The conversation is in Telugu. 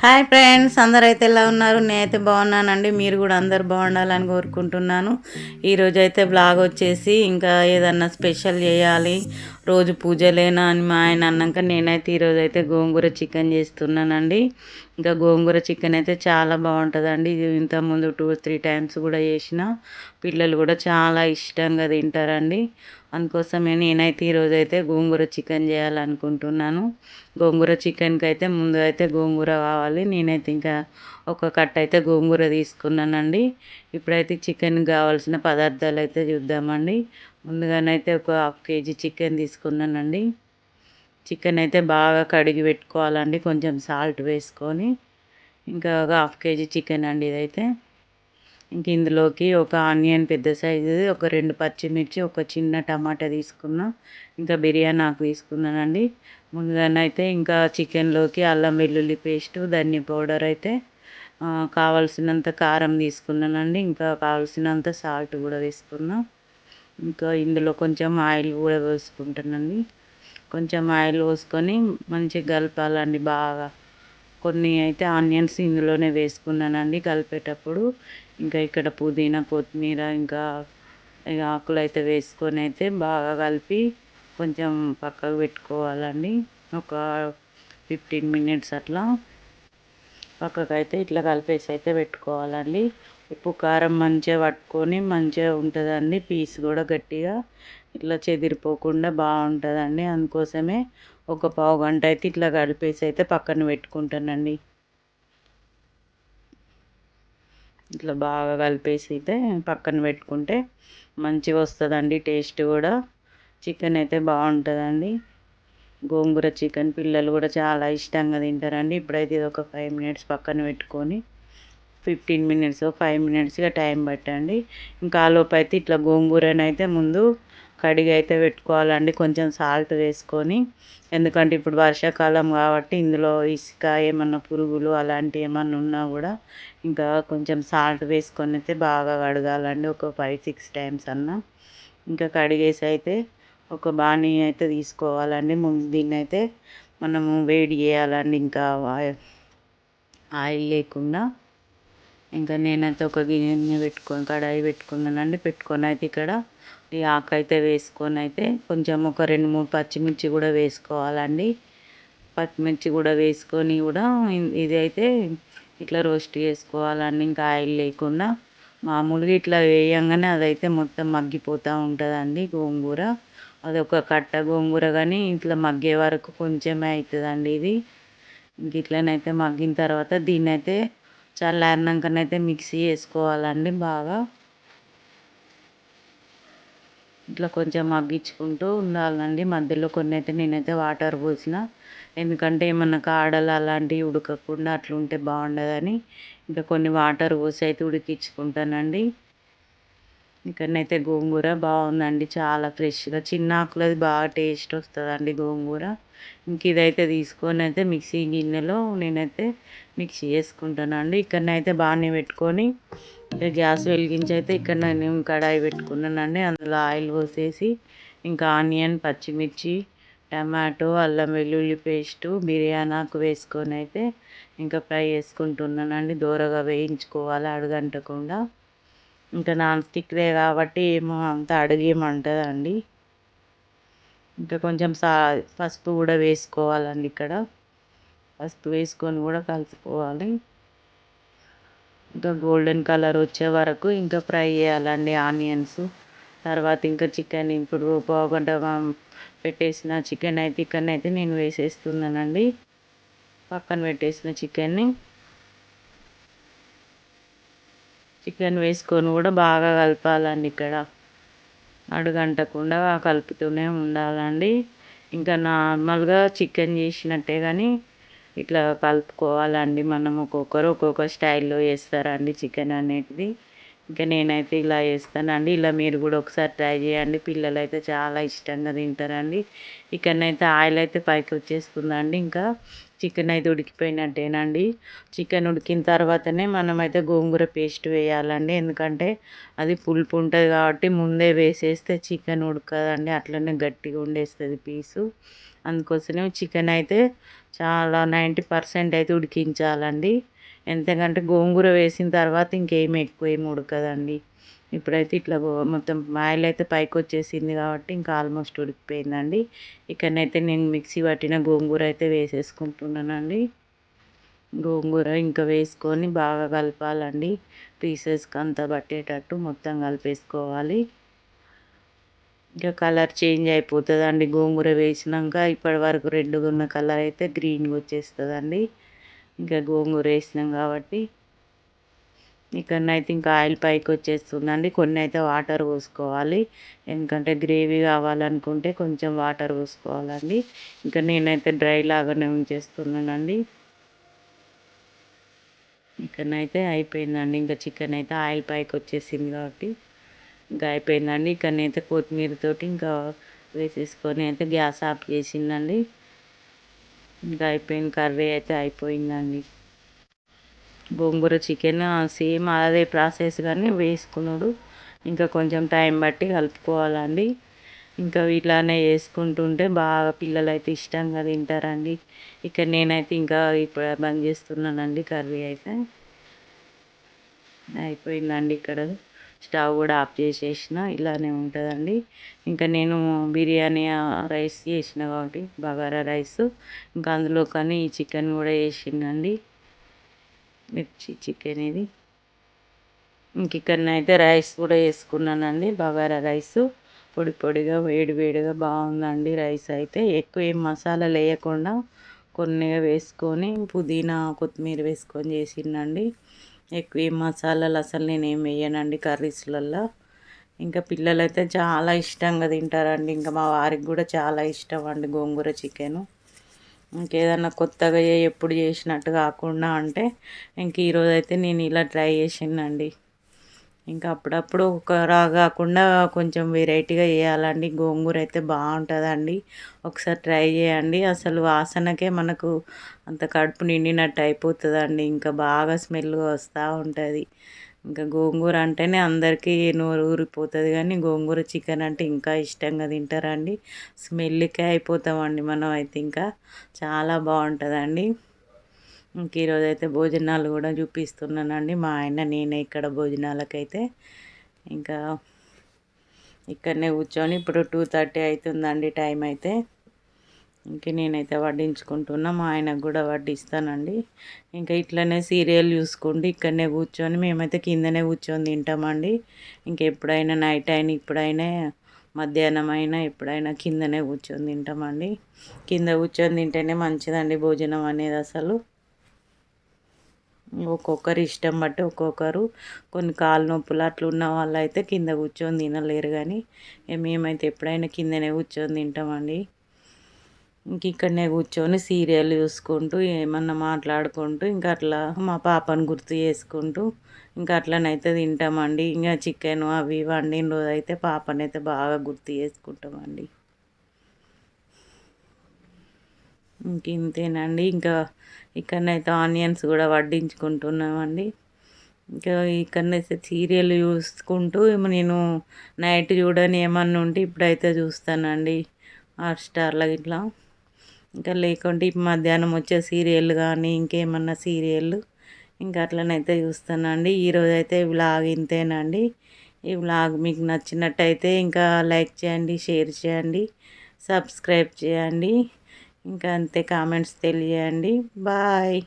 హాయ్ ఫ్రెండ్స్, అందరైతే ఎలా ఉన్నారు? నేనైతే బాగున్నానండి. మీరు కూడా అందరు బాగుండాలని కోరుకుంటున్నాను. ఈరోజు అయితే బ్లాగ్ వచ్చేసి ఇంకా ఏదన్నా స్పెషల్ చేయాలి, రోజు పూజలేనా అని మా ఆయన అన్నాక నేనైతే ఈరోజు అయితే గోంగూర చికెన్ చేస్తున్నానండి. ఇంకా గోంగూర చికెన్ అయితే చాలా బాగుంటుందండి. ఇది ఇంతకుముందు 2-3 టైమ్స్ కూడా చేసిన పిల్లలు కూడా చాలా ఇష్టంగా తింటారండి. అందుకోసమే నేనైతే ఈరోజు అయితే గోంగూర చికెన్ చేయాలనుకుంటున్నాను. గోంగూర చికెన్కి అయితే ముందు అయితే గోంగూర కావాలి. నేనైతే ఇంకా ఒక కట్ట అయితే గోంగూర తీసుకున్నానండి. ఇప్పుడైతే చికెన్కి కావాల్సిన పదార్థాలు అయితే చూద్దామండి. ముందుగానైతే ఒక 1/2 కేజీ చికెన్ తీసుకున్నానండి. చికెన్ అయితే బాగా కడిగి పెట్టుకోవాలండి, కొంచెం సాల్ట్ వేసుకొని. ఇంకా ఒక 1/2 కేజీ చికెన్ అండి ఇదైతే. ఇంక ఇందులోకి ఒక ఆనియన్ పెద్ద సైజుది, ఒక 2 పచ్చిమిర్చి, ఒక చిన్న టమాటా తీసుకున్నా. ఇంకా బిర్యానీ ఆకు తీసుకున్నానండి. ముందుగానైతే ఇంకా చికెన్లోకి అల్లం వెల్లుల్లి పేస్టు, ధనియా పౌడర్ అయితే కావాల్సినంత కారం తీసుకున్నానండి. ఇంకా కావాల్సినంత సాల్ట్ కూడా వేసుకున్నా. ఇంకా ఇందులో కొంచెం ఆయిల్ కూడా వేసుకుంటానండి. కొంచెం ఆయిల్ పోసుకొని మంచిగా కలపాలండి బాగా. కొన్ని అయితే ఆనియన్స్ ఇందులోనే వేసుకున్నానండి కలిపేటప్పుడు. ఇంకా ఇక్కడ పుదీనా, కొత్తిమీర, ఇంకా ఆకులు అయితే వేసుకొని అయితే బాగా కలిపి కొంచెం పక్కకు పెట్టుకోవాలండి. ఒక 15 మినిట్స్ అట్లా పక్కకైతే ఇట్లా కలిపేసి అయితే పెట్టుకోవాలండి. ఉప్పు కారం మంచిగా పట్టుకొని మంచిగా ఉంటుందండి. పీస్ కూడా గట్టిగా ఇట్లా చెదిరిపోకుండా బాగుంటుందండి. అందుకోసమే ఒక పావు గంట అయితే ఇట్లా కలిపేసి అయితే పక్కన పెట్టుకుంటానండి. ఇట్లా బాగా కలిపేసి అయితే పక్కన పెట్టుకుంటే మంచిగా వస్తుందండి. టేస్ట్ కూడా చికెన్ అయితే బాగుంటుందండి. గోంగూర చికెన్ పిల్లలు కూడా చాలా ఇష్టంగా తింటారండి. ఇప్పుడైతే ఇది ఒక 5 మినిట్స్ పక్కన పెట్టుకొని 15 మినిట్స్ 5 మినిట్స్గా టైం పట్టండి. ఇంకా ఆలోపు అయితే ఇట్లా గోంగూరని అయితే ముందు కడిగి అయితే పెట్టుకోవాలండి, కొంచెం సాల్ట్ వేసుకొని. ఎందుకంటే ఇప్పుడు వర్షాకాలం కాబట్టి ఇందులో ఇసుక, ఏమన్నా పురుగులు అలాంటివి ఏమన్నా ఉన్నా కూడా ఇంకా కొంచెం సాల్ట్ వేసుకొని అయితే బాగా కడగాలండి, ఒక 5-6 టైమ్స్ అన్నా. ఇంకా కడిగేసి అయితే ఒక బాణీ అయితే తీసుకోవాలండి. ముందు దీన్ని అయితే మనము వేడి చేయాలండి, ఇంకా ఆయిల్ లేకుండా. ఇంకా నేనైతే ఒక గిన్నె పెట్టుకొని కడాయి పెట్టుకున్నానండి. పెట్టుకొని అయితే ఇక్కడ ఈ ఆకు అయితే వేసుకొని అయితే కొంచెం ఒక 2-3 పచ్చిమిర్చి కూడా వేసుకోవాలండి. పచ్చిమిర్చి కూడా వేసుకొని కూడా ఇది అయితే ఇట్లా రోస్ట్ చేసుకోవాలండి, ఇంకా ఆయిల్ లేకుండా. మామూలుగా ఇట్లా వేయంగానే అదైతే మొత్తం మగ్గిపోతూ ఉంటుందండి గోంగూర. అది ఒక కట్ట గోంగూర కానీ ఇట్లా మగ్గే వరకు కొంచెమే అవుతుందండి ఇది. ఇంక ఇట్లనైతే మగ్గిన తర్వాత దీన్ని అయితే చల్లారినాకనైతే మిక్సీ వేసుకోవాలండి బాగా. ఇట్లా కొంచెం మగ్గించుకుంటూ ఉండాలండి. మధ్యలో కొన్ని అయితే నేనైతే వాటర్ పోసిన, ఎందుకంటే ఏమన్నా కాడలు అలాంటివి ఉడకకుండా అట్లుంటే బాగుండదని ఇంకా కొన్ని వాటర్ పోసి అయితే ఉడికించుకుంటానండి. ఇక్కడనైతే గోంగూర బాగుందండి, చాలా ఫ్రెష్గా చిన్న ఆకులది బాగా టేస్ట్ వస్తుందండి గోంగూర. ఇంక ఇదైతే తీసుకొని అయితే మిక్సీ గిన్నెలో నేనైతే మిక్సీ చేసుకుంటానండి. ఇక్కడనైతే బాగానే పెట్టుకొని గ్యాస్ వెలిగించి అయితే ఇక్కడ నేను కడాయి పెట్టుకున్నానండి. అందులో ఆయిల్ పోసేసి ఇంకా ఆనియన్, పచ్చిమిర్చి, టమాటో, అల్లం వెల్లుల్లి పేస్టు, బిర్యానీ ఆకు వేసుకొని అయితే ఇంకా ఫ్రై చేసుకుంటున్నానండి. దోరగా వేయించుకోవాలి అడుగంటకుండా. ఇంకా నాన్ స్టిక్దే కాబట్టి ఏమో అంత అడుగేమంటదండి. ఇంకా కొంచెం పసుపు కూడా వేసుకోవాలండి. ఇక్కడ పసుపు వేసుకొని కూడా కలుపుకోవాలి. ఇంకా గోల్డెన్ కలర్ వచ్చే వరకు ఇంకా ఫ్రై చేయాలండి ఆనియన్స్. తర్వాత ఇంకా చికెన్ ఇప్పుడు పావుగంట పెట్టేసిన చికెన్ అయితే ఇక్కడనైతే నేను వేసేస్తున్నానండి. పక్కన పెట్టేసిన చికెన్ వేసుకొని కూడా బాగా కలపాలండి. ఇక్కడ అడుగంటకుండా కలుపుతూనే ఉండాలండి. ఇంకా నార్మల్గా చికెన్ చేసినట్టే కానీ ఇట్లా కలుపుకోవాలండి. మనం ఒక్కొక్కరు ఒక్కొక్క స్టైల్లో చేస్తారండి చికెన్ అనేది. ఇంకా నేనైతే ఇలా చేస్తానండి. ఇలా మీరు కూడా ఒకసారి ట్రై చేయండి. పిల్లలు అయితే చాలా ఇష్టంగా తింటారండి. ఇక్కడనైతే ఆయిల్ అయితే పైకి వచ్చేస్తుందండి. ఇంకా చికెన్ అయితే ఉడికిపోయినట్టేనండి. చికెన్ ఉడికిన తర్వాతనే మనమైతే గోంగూర పేస్ట్ వేయాలండి, ఎందుకంటే అది పులుపు ఉంటుంది కాబట్టి ముందే వేసేస్తే చికెన్ ఉడకదండి, అట్లనే గట్టిగా ఉండేస్తుంది పీసు. అందుకోసమే చికెన్ అయితే చాలా 90% అయితే ఉడికించాలండి. ఎందుకంటే గోంగూర వేసిన తర్వాత ఇంకేమి ఎక్కువ ఏమి ఉడకదండి. ఇప్పుడైతే ఇట్లా మొత్తం ఆయిల్ అయితే పైకొచ్చేసింది కాబట్టి ఇంకా ఆల్మోస్ట్ ఉడికిపోయిందండి. ఇక్కడనైతే నేను మిక్సీ పట్టిన గోంగూర అయితే వేసేసుకుంటున్నానండి. గోంగూర ఇంకా వేసుకొని బాగా కలపాలండి. పీసెస్కి అంతా పట్టేటట్టు మొత్తం కలిపేసుకోవాలి. ఇంకా కలర్ చేంజ్ అయిపోతుందండి. గోంగూర వేసినాక ఇప్పటి వరకు రెడ్గా ఉన్న కలర్ అయితే గ్రీన్గా వచ్చేస్తుందండి. ఇంకా గోంగూర వేసినాం కాబట్టి ఇక్కడనైతే ఇంకా ఆయిల్ పైకి వచ్చేస్తుందండి. కొన్ని అయితే వాటర్ పోసుకోవాలి. ఎందుకంటే గ్రేవీ కావాలనుకుంటే కొంచెం వాటర్ పోసుకోవాలండి. ఇంకా నేనైతే డ్రై లాగానే ఉంచేస్తున్నానండి. చికెన్ అయితే అయిపోయిందండి. ఇంకా చికెన్ అయితే ఆయిల్ పైకి వచ్చేసింది కాబట్టి ఇంకా అయిపోయిందండి. ఇక్కడనైతే కొత్తిమీరతోటి ఇంకా వేసేసుకొని అయితే గ్యాస్ ఆఫ్ చేసిందండి. ఇంకా అయిపోయింది, కర్రీ అయితే అయిపోయిందండి. గోంగూర చికెన్ సేమ్ అదే ప్రాసెస్ కానీ వేసుకున్నాడు. ఇంకా కొంచెం టైం బట్టి కలుపుకోవాలండి. ఇంకా ఇట్లానే వేసుకుంటుంటే బాగా పిల్లలు అయితే ఇష్టంగా తింటారండి. ఇక్కడ నేనైతే ఇంకా ఇప్పుడు బంద్ చేస్తున్నానండి. కర్రీ అయితే అయిపోయిందండి. ఇక్కడ స్టవ్ కూడా ఆఫ్ చేసేసిన. ఇలానే ఉంటుందండి. ఇంకా నేను బిర్యానీ రైస్ చేసిన కాబట్టి బగారా రైస్ ఇంకా అందులో కానీ ఈ చికెన్ కూడా వేసిందండి. మిర్చి చికెన్ ఇది. ఇంక ఇక్కడనైతే రైస్ కూడా వేసుకున్నానండి. బగారా రైస్ పొడి పొడిగా వేడి వేడిగా బాగుందండి. రైస్ అయితే ఎక్కువ ఏం మసాలాలు వేయకుండా కొన్నిగా వేసుకొని పుదీనా కొత్తిమీర వేసుకొని చేసిందండి. ఎక్కువ ఏం మసాలాలు అసలు నేనేం వేయనండి కర్రీస్లలో. ఇంకా పిల్లలైతే చాలా ఇష్టంగా తింటారండి. ఇంకా మా వారికి కూడా చాలా ఇష్టం అండి గోంగూర చికెను. ఇంకేదన్నా కొత్తగా ఎప్పుడు చేసినట్టు కాకుండా అంటే ఇంక ఈరోజు అయితే నేను ఇలా ట్రై చేసిందండి. ఇంకా అప్పుడప్పుడు ఒకలా కాకుండా కొంచెం వెరైటీగా చేయాలండి. గోంగూర అయితే బాగుంటుందండి. ఒకసారి ట్రై చేయండి. అసలు వాసనకే మనకు అంత కడుపు నిండినట్టు అయిపోతుందండి. ఇంకా బాగా స్మెల్ వస్తూ ఉంటుంది. ఇంకా గోంగూర అంటేనే అందరికీ నోరు ఊరిపోతుంది కానీ గోంగూర చికెన్ అంటే ఇంకా ఇష్టంగా తింటారండి. స్మెల్కే అయిపోతామండి మనం అయితే. ఇంకా చాలా బాగుంటుందండి. ఇంక ఈరోజైతే భోజనాలు కూడా చూపిస్తున్నానండి. మా ఆయన నేనే ఇక్కడ భోజనాలకైతే ఇంకా ఇక్కడనే కూర్చొని ఇప్పుడు 2:30 అవుతుందండి టైం అయితే. ఇంక నేనైతే వడ్డించుకుంటున్నా. మా ఆయనకు కూడా వడ్డిస్తానండి. ఇంకా ఇట్లనే సీరియల్ చూసుకుంటూ ఇక్కడనే కూర్చొని మేమైతే కిందనే కూర్చొని తింటామండి. ఇంకెప్పుడైనా నైట్ అయినా ఇప్పుడైనా మధ్యాహ్నం అయినా ఎప్పుడైనా కిందనే కూర్చొని తింటామండి. కింద కూర్చొని తింటేనే మంచిదండి భోజనం అనేది. అసలు ఒక్కొక్కరి ఇష్టం బట్టి ఒక్కొక్కరు కొన్ని కాళ్ళ నొప్పులు అట్లా ఉన్న వాళ్ళు అయితే కింద కూర్చొని తినలేరు కానీ మేమైతే ఎప్పుడైనా కిందనే కూర్చొని తింటామండి. ఇంక ఇక్కడనే కూర్చొని సీరియల్ చూసుకుంటూ ఏమన్నా మాట్లాడుకుంటూ ఇంకా అట్లా మా పాపను గుర్తు చేసుకుంటూ ఇంకా అట్లనైతే తింటామండి. ఇంకా చికెన్ అవి వండిన రోజు అయితే పాపనైతే బాగా గుర్తు చేసుకుంటామండి. ఇంక ఇంతేనండి. ఇంకా ఇక్కడనైతే ఆనియన్స్ కూడా వడ్డించుకుంటున్నామండి. ఇంకా ఇక్కడనైతే సీరియల్ చూసుకుంటూ నేను నైట్ చూడని ఏమన్నా ఉంటే ఇప్పుడైతే చూస్తానండి హాట్స్టార్లో ఇట్లా. ఇంకా లేకుంటే మధ్యాహ్నం వచ్చే సీరియల్ కానీ ఇంకేమన్నా సీరియల్ ఇంకా అట్లనైతే చూస్తానండి. ఈరోజైతే వ్లాగ్ ఇంతేనండి. ఈ వ్లాగ్ మీకు నచ్చినట్టయితే ఇంకా లైక్ చేయండి, షేర్ చేయండి, సబ్స్క్రైబ్ చేయండి. ఇంకా అంతే, కామెంట్స్ తెలియజేయండి. బాయ్.